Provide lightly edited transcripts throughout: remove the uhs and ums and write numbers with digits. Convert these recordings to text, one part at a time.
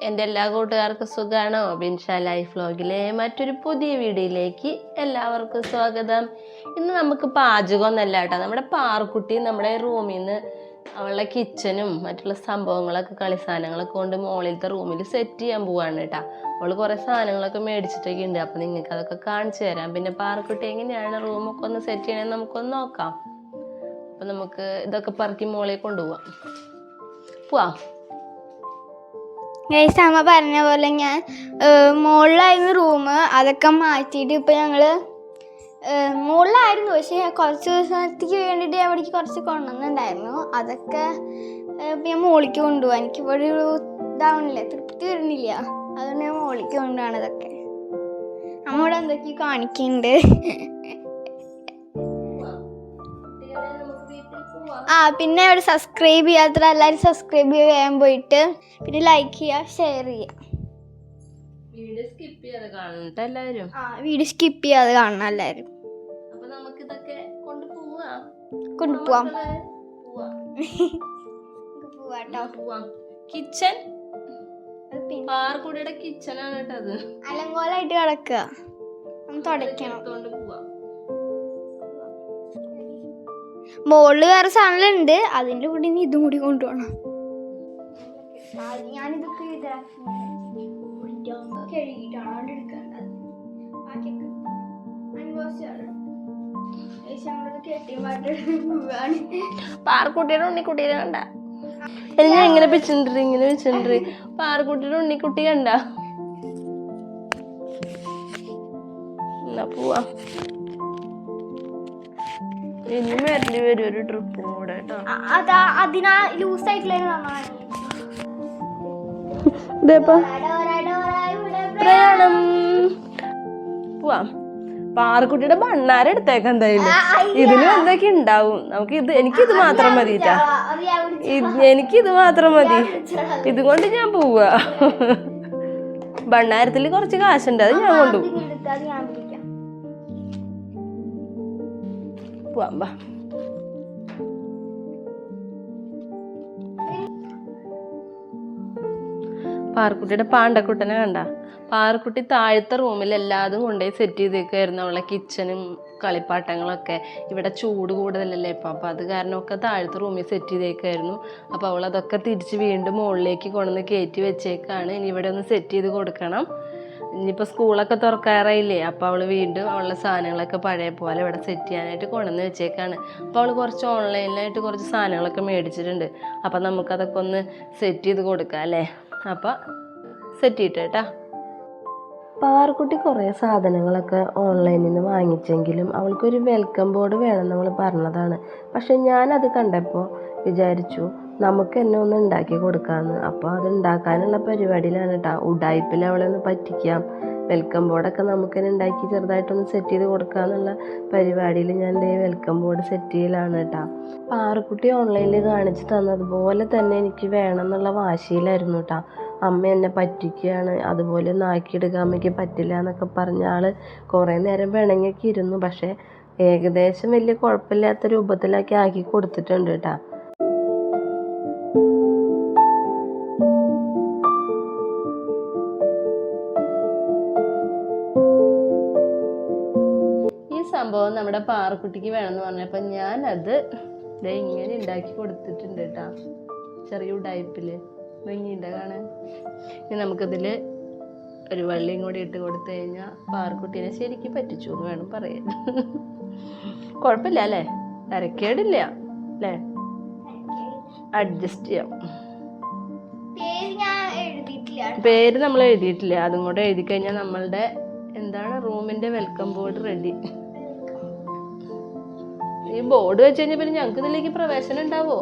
എൻ്റെ എല്ലാ കൂട്ടുകാർക്കും സുഖാണോ? ബിൻഷ ലൈഫ് വ്ലോഗിലെ മറ്റൊരു പുതിയ വീഡിയോയിലേക്ക് എല്ലാവർക്കും സ്വാഗതം. ഇന്ന് നമുക്ക് പാചകമൊന്നുമല്ല കേട്ടോ. നമ്മുടെ പാറുക്കുട്ടി നമ്മുടെ റൂമിൽ നിന്ന് അവളുടെ കിച്ചനും മറ്റുള്ള സംഭവങ്ങളൊക്കെ കളി സാധനങ്ങളൊക്കെ കൊണ്ട് മുകളിലത്തെ റൂമിൽ സെറ്റ് ചെയ്യാൻ പോവാണ് കേട്ടോ. അവൾ കുറേ സാധനങ്ങളൊക്കെ മേടിച്ചിട്ടൊക്കെ ഉണ്ട്. അപ്പം നിങ്ങൾക്ക് അതൊക്കെ കാണിച്ചു തരാം. പിന്നെ പാറുക്കുട്ടി എങ്ങനെയാണ് റൂമൊക്കെ ഒന്ന് സെറ്റ് ചെയ്യണമെന്ന് നമുക്കൊന്ന് നോക്കാം. അപ്പം നമുക്ക് ഇതൊക്കെ പറക്കി മുകളിൽ കൊണ്ടുപോവാം. പോവാം. ഗൈസ്, അമ്മ പറഞ്ഞ പോലെ ഞാൻ മുകളിലായിരുന്നു റൂം, അതൊക്കെ മാറ്റിയിട്ട് ഇപ്പം ഞങ്ങൾ മുകളിലായിരുന്നു. പക്ഷേ കുറച്ച് ദിവസത്തേക്ക് വേണ്ടിയിട്ട് ഞാൻ ഇവിടേക്ക് കുറച്ച് കൊണ്ടുവന്നിട്ടുണ്ടായിരുന്നു. അതൊക്കെ ഞാൻ മുകളിലേക്ക് കൊണ്ടുപോകാൻ എനിക്കിവിടെ ഒരു ഇതാവണില്ല, തൃപ്തി വരുന്നില്ല. അതുകൊണ്ട് ഞാൻ മുകളിലേക്ക് കൊണ്ടുപോകണം. ഇതൊക്കെ അമ്മ ഇവിടെ എന്തൊക്കെയോ കാണിക്കുന്നുണ്ട്. പിന്നെ അവിടെ സബ്സ്ക്രൈബ് ചെയ്യാത്ത എല്ലാവരും സബ്സ്ക്രൈബ് ചെയ്യാൻ പോയിട്ട് പിന്നെ ലൈക്ക് ചെയ്യുക, ഷെയർ ചെയ്യുക. വീഡിയോ സ്കിപ്പ് ചെയ്യാതെ കാണണം എല്ലാവരും. വീഡിയോ സ്കിപ്പ് ചെയ്യാതെ കാണണം എല്ലാവരും. അപ്പൊ നമുക്ക് ഇതൊക്കെ കൊണ്ടുപോവാം. കിച്ചൺ പാർക്കുടിയുടെ കിച്ചണാണ് കേട്ടോ. അത് അലങ്കോലായിട്ട് കിടക്കുക, തുടയ്ക്കണം. മുകളിൽ വേറെ സാധനങ്ങളുണ്ട്, അതിൻ്റെ കൂടെ ഇനി ഇതും കൂടി കൊണ്ടുപോകണം. ഞാനിതൊക്കെ കഴുകിയിട്ടാണ് അവിടെ എടുക്കേണ്ടത്. പാറക്കുട്ടിയുടെ ഉണ്ണിക്കുട്ടീനെ കണ്ട ഞാൻ ഇങ്ങനെ വെച്ചിട്ടുണ്ട്. പാറക്കുട്ടിയുടെ ഉണ്ണിക്കുട്ടി കണ്ട. എന്നാ പോവാ. ഇനി വരല് വരും ഒരു ട്രിപ്പ് കൂടെ കേട്ടോ. അതിനാ ലൂസ് ആയിട്ടില്ല പ്രയാണം. പോവാം. പാറക്കുട്ടിയുടെ ഭണ്ണാരം എടുത്തേക്കാം. എന്തായാലും ഇതിലും എന്തൊക്കെ ഉണ്ടാവും. നമുക്ക് എനിക്കിത് മാത്രം മതിട്ടാ. എനിക്കിത് മാത്രം മതി. ഇതുകൊണ്ട് ഞാൻ പോവാ. ഭണ്ണാരത്തിൽ കുറച്ച് കാശുണ്ട്, അത് ഞാൻ കൊണ്ടുപോകും. പോവാം. പാറക്കുട്ടിയുടെ പാണ്ടക്കുട്ടനെ കണ്ട. പാറക്കുട്ടി താഴത്തെ റൂമിൽ എല്ലാതും കൊണ്ടുപോയി സെറ്റ് ചെയ്തേക്കായിരുന്നു. അവളെ കിച്ചനും കളിപ്പാട്ടങ്ങളൊക്കെ. ഇവിടെ ചൂട് കൂടുതലല്ലേ ഇപ്പം, അപ്പം അത് കാരണമൊക്കെ താഴത്തെ റൂമിൽ സെറ്റ് ചെയ്തേക്കായിരുന്നു. അപ്പോൾ അവളതൊക്കെ തിരിച്ച് വീണ്ടും മുകളിലേക്ക് കൊണ്ടുവന്ന് കയറ്റി വെച്ചേക്കാണ്. ഇനി ഇവിടെ ഒന്ന് സെറ്റ് ചെയ്ത് കൊടുക്കണം. ഇനിയിപ്പോൾ സ്കൂളൊക്കെ തുറക്കാറായില്ലേ, അപ്പോൾ അവൾ വീണ്ടും അവളുടെ സാധനങ്ങളൊക്കെ പഴയ പോലെ ഇവിടെ സെറ്റ് ചെയ്യാനായിട്ട് കൊണ്ടുവന്ന് വെച്ചേക്കാണ്. അപ്പോൾ അവൾ കുറച്ച് ഓൺലൈനിലായിട്ട് കുറച്ച് സാധനങ്ങളൊക്കെ മേടിച്ചിട്ടുണ്ട്. അപ്പം നമുക്കതൊക്കെ ഒന്ന് സെറ്റ് ചെയ്ത് കൊടുക്കാം അല്ലേ. അപ്പം സെറ്റ് ചെയ്തിട്ടേട്ടാ. പാറക്കുട്ടി കുറേ സാധനങ്ങളൊക്കെ ഓൺലൈനിൽ നിന്ന് വാങ്ങിച്ചെങ്കിലും അവൾക്കൊരു വെൽക്കം ബോർഡ് വേണം നമ്മൾ പറഞ്ഞതാണ്. പക്ഷെ ഞാനത് കണ്ടപ്പോൾ വിചാരിച്ചു നമുക്ക് തന്നെ ഒന്ന് ഉണ്ടാക്കി കൊടുക്കാമെന്ന്. അപ്പോൾ അത് ഉണ്ടാക്കാനുള്ള പരിപാടിയിലാണ് കേട്ടോ. ഉഡായിപ്പിൽ അവളെ ഒന്ന് പറ്റിക്കാം. വെൽക്കം ബോർഡൊക്കെ നമുക്ക് തന്നെ ഉണ്ടാക്കി ചെറുതായിട്ടൊന്ന് സെറ്റ് ചെയ്ത് കൊടുക്കാമെന്നുള്ള പരിപാടിയിൽ ഞാൻ വെൽക്കം ബോർഡ് സെറ്റ് ചെയ്യലാണ് കേട്ടോ. പാറക്കുട്ടി ഓൺലൈനിൽ കാണിച്ച് തന്നതുപോലെ തന്നെ എനിക്ക് വേണം എന്നുള്ള വാശിയിലായിരുന്നു കേട്ടോ. അമ്മ എന്നെ പറ്റിക്കുകയാണ്, അതുപോലെ ഒന്ന് ആക്കിയെടുക്കാൻ അമ്മയ്ക്ക് പറ്റില്ല എന്നൊക്കെ പറഞ്ഞ ആൾ കുറേ നേരം പിണങ്ങിയൊക്കെ ഇരുന്നു. പക്ഷേ ഏകദേശം വലിയ കുഴപ്പമില്ലാത്ത രൂപത്തിലൊക്കെ ആക്കി കൊടുത്തിട്ടുണ്ട് കേട്ടോ. ഈ സംഭവം നമ്മുടെ പാറക്കുട്ടിക്ക് വേണമെന്ന് പറഞ്ഞപ്പോൾ ഞാനത് ഇങ്ങനെ ഉണ്ടാക്കി കൊടുത്തിട്ടുണ്ട് കേട്ടോ. ചെറിയ ഉഡായിപ്പിൽ ഭംഗിയുണ്ട് കാണാൻ. ഇനി നമുക്കിതിൽ ഒരു വള്ളിയും കൂടി ഇട്ട് കൊടുത്തു കഴിഞ്ഞാൽ പാറക്കുട്ടീനെ ശരിക്കും പറ്റിച്ചു എന്ന് വേണം പറയാൻ. കുഴപ്പമില്ല അല്ലേ, തരക്കേടില്ല അല്ലേ, അഡ്ജസ്റ്റ് ചെയ്യാം. പേര് നമ്മൾ എഴുതിയിട്ടില്ല, അതും കൂടെ എഴുതി കഴിഞ്ഞാൽ നമ്മളുടെ എന്താണ് റൂമിൻ്റെ വെൽക്കം ബോർഡ് റെഡി. ഈ ബോർഡ് വെച്ച് കഴിഞ്ഞാൽ പിന്നെ ഞങ്ങൾക്ക് ഇതിലേക്ക് പ്രവേശനം ഉണ്ടാവോ?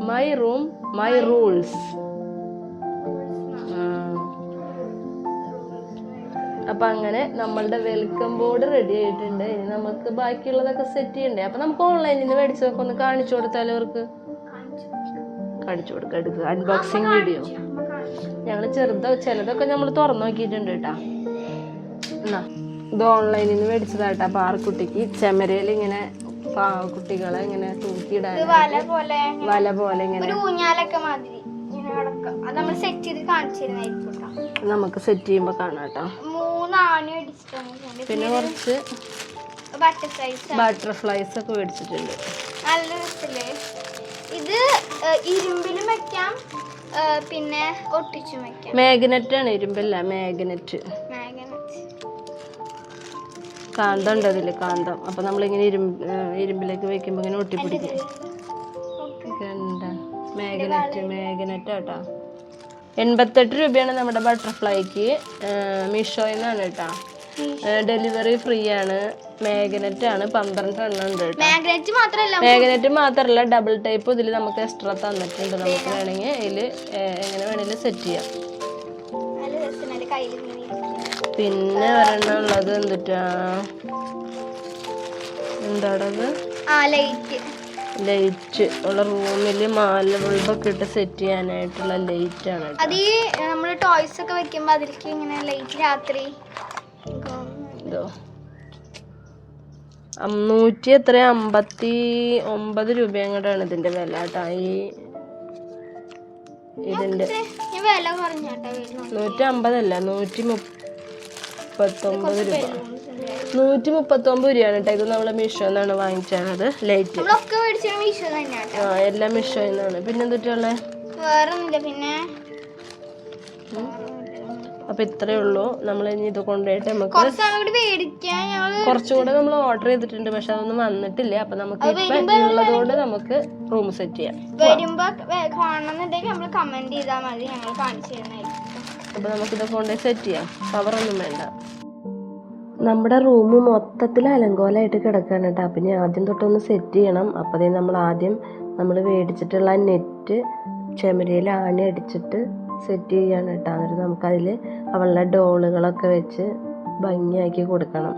My room my rules. അപ്പം അങ്ങനെ നമ്മളുടെ വെൽക്കം ബോർഡ് റെഡി ആയിട്ടുണ്ട്. ഇനി നമുക്ക് ബാക്കിയുള്ളതൊക്കെ സെറ്റ് ചെയ്യണ്ടേ. അപ്പം നമുക്ക് ഓൺലൈനിൽ നിന്ന് മേടിച്ചതൊക്കെ ഒന്ന് കാണിച്ചു കൊടുത്താലോ? അവർക്ക് കാണിച്ചു കൊടുക്കുക, എടുക്കുക. അൺബോക്സിങ് വീഡിയോ ഞങ്ങൾ ചിലതൊക്കെ നമ്മൾ തുറന്നു നോക്കിയിട്ടുണ്ട് കേട്ടോ. എന്നാ ഇത് ഓൺലൈനിൽ നിന്ന് മേടിച്ചതായിട്ടാ. പാറക്കുട്ടിക്ക് ചെമരയിൽ ഇങ്ങനെ കുട്ടികളെ ഇങ്ങനെ തൂക്കിയിടാൻ ഇത് വല പോലെ വല പോലെ ഇങ്ങനെ ഒരു ഊഞ്ഞാലൊക്കെ മാതിരി ഇങ്ങനെ കിടക്കാം. അത് നമ്മൾ സെറ്റ് ചെയ്ത് കാണിച്ചു തരുന്നതായിരിക്കും കേട്ടോ. നമുക്ക് സെറ്റ് ചെയ്യുമ്പോൾ കാണാം കേട്ടോ. 3 ആണി അടിച്ചിട്ടുണ്ട്. പിന്നെ കുറച്ച് ബട്ടർഫ്ലൈസ് ഒക്കെ മേടിച്ചിട്ടുണ്ട്. നല്ല രസല്ലേ. ഇത് ഇരുമ്പിലും വെക്കാം, പിന്നെ ഒട്ടിച്ചും വെക്കാം. മാഗ്നറ്റ് ആണ്, ഇരുമ്പല്ല മാഗ്നറ്റ്. കാന്തം ഉണ്ട് അതില്, കാന്തം. അപ്പൊ നമ്മളിങ്ങനെ ഇരുമ്പിലേക്ക് വെക്കുമ്പോ ഇങ്ങനെ ഒട്ടിപ്പിടിക്കും. മാഗ്നറ്റ് കേട്ടോ. 88 രൂപയാണ് നമ്മുടെ ബട്ടർഫ്ലൈക്ക്. മീഷോയിൽ നിന്നാണ് കേട്ടോ. ഡെലിവറി ഫ്രീ ആണ്. മാഗ്നറ്റ് ആണ്, 12 എണ്ണം ഉണ്ട് കേട്ടോ. മാഗ്നറ്റ് മാത്രമല്ല, ഡബിൾ ടൈപ്പ് ഇതിൽ നമുക്ക് എക്സ്ട്രാ തന്നിട്ടുണ്ട്. നമുക്ക് വേണമെങ്കിൽ ഇതിൽ എങ്ങനെ വേണമെങ്കിലും സെറ്റ് ചെയ്യാം. പിന്നെ ഒരെണ്ണം ഉള്ളത് എന്താണത്, ലൈറ്റ് ഉള്ള റൂമിൽ മാല ബൾബൊക്കെ ഇട്ട് സെറ്റ് ചെയ്യാനായിട്ടുള്ള ലൈറ്റ് ആണ്. അത് ഈ നമ്മൾ ടോയ്സ് ഒക്കെ വെക്കുമ്പോൾ അതിലേക്ക് ഇങ്ങനെ ലൈറ്റ് രാത്രി 159 രൂപ എങ്ങോട്ടാണ് ഇതിന്റെ വില കേട്ടോ. ഇതിന്റെ 150 അല്ല, 139 രൂപ. 139 രൂപയാണ് കേട്ടോ. ഇത് നമ്മള് മീഷോന്നാണ് വാങ്ങിച്ചത് ലൈറ്റ്. എല്ലാം മീഷോയിൽ നിന്നാണ്. പിന്നെ എന്തിട്ടുള്ളേ പിന്നെ അപ്പൊ ഇത്രയേ ഉള്ളൂ. നമ്മൾ ഇനി ഇത് കൊണ്ടുപോയിട്ട് നമുക്ക് കുറച്ചുകൂടെ നമ്മൾ ഓർഡർ ചെയ്തിട്ടുണ്ട്, പക്ഷെ അതൊന്നും വന്നിട്ടില്ല. അപ്പൊ നമുക്ക് ഇപ്പൊ ഉള്ളതുകൊണ്ട് നമുക്ക് റൂം സെറ്റ് ചെയ്യാം. അപ്പൊ നമുക്കിത് കൊണ്ടുപോയി സെറ്റ് ചെയ്യാം. കവറൊന്നും വേണ്ട. നമ്മുടെ റൂം മൊത്തത്തിൽ അലങ്കോലമായിട്ട് കിടക്കുകയാണ് കേട്ടോ. പിന്നെ ആദ്യം തൊട്ടൊന്ന് സെറ്റ് ചെയ്യണം. അപ്പോൾ നമ്മൾ മേടിച്ചിട്ടുള്ള നെറ്റ് ചെമരയിൽ ആണി അടിച്ചിട്ട് സെറ്റ് ചെയ്യാണ് കേട്ടോ. എന്നിട്ട് നമുക്കതിൽ അവളുടെ ഡോളുകളൊക്കെ വെച്ച് ഭംഗിയാക്കി കൊടുക്കണം.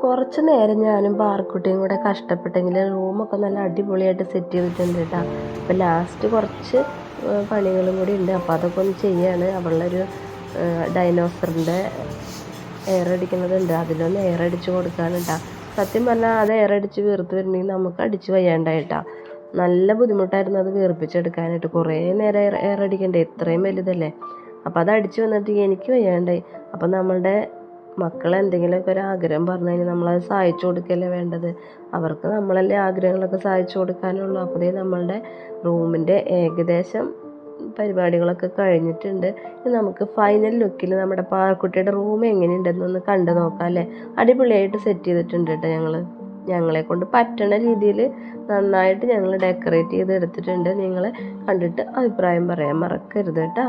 കുറച്ച് നേരം ഞാനും പാർക്കുട്ടിയും കൂടെ കഷ്ടപ്പെട്ടെങ്കിൽ റൂമൊക്കെ നല്ല അടിപൊളിയായിട്ട് സെറ്റ് ചെയ്തിട്ടുണ്ട് കേട്ടോ. അപ്പോൾ ലാസ്റ്റ് കുറച്ച് പണികളും കൂടി ഉണ്ട്. അപ്പോൾ അതൊക്കെ ഒന്ന് ചെയ്യാണ്. അവളുടെ ഡൈനോസറിൻ്റെ എയർ അടിക്കുന്നതുണ്ട്, അതിലൊന്ന് എയർ അടിച്ച് കൊടുക്കാനുണ്ടാ. സത്യം പറഞ്ഞാൽ അത് എയർ അടിച്ച് വീർത്ത് വരുന്നുണ്ടെങ്കിൽ നമുക്ക് അടിച്ച് വയ്യാണ്ടായിട്ടാ. നല്ല ബുദ്ധിമുട്ടായിരുന്നു അത് വീർപ്പിച്ചെടുക്കാനായിട്ട്. കുറേ നേരം എയർ അടിക്കണ്ടേ, ഇത്രയും വലുതല്ലേ. അപ്പോൾ അത് അടിച്ച് വന്നിട്ട് എനിക്ക് വയ്യാണ്ടായി. അപ്പം നമ്മളുടെ മക്കൾ എന്തെങ്കിലുമൊക്കെ ഒരു ആഗ്രഹം പറഞ്ഞു കഴിഞ്ഞാൽ നമ്മളത് സഹായിച്ചു കൊടുക്കല്ലേ വേണ്ടത്. അവർക്ക് നമ്മളല്ലേ ആഗ്രഹങ്ങളൊക്കെ സഹായിച്ചു കൊടുക്കാനുള്ളൂ. അപ്പോൾ നമ്മളുടെ റൂമിൻ്റെ ഏകദേശം പരിപാടികളൊക്കെ കഴിഞ്ഞിട്ടുണ്ട്. ഇനി നമുക്ക് ഫൈനൽ ലുക്കിൽ നമ്മുടെ പാർക്കുട്ടിയുടെ റൂം എങ്ങനെയുണ്ടെന്നൊന്ന് കണ്ടു നോക്കാം അല്ലേ. അടിപൊളിയായിട്ട് സെറ്റ് ചെയ്തിട്ടുണ്ട് കേട്ടോ. ഞങ്ങളെ കൊണ്ട് പറ്റണ രീതിയിൽ നന്നായിട്ട് ഞങ്ങൾ ഡെക്കറേറ്റ് ചെയ്ത് എടുത്തിട്ടുണ്ട്. നിങ്ങൾ കണ്ടിട്ട് അഭിപ്രായം പറയാൻ മറക്കരുത് കേട്ടോ.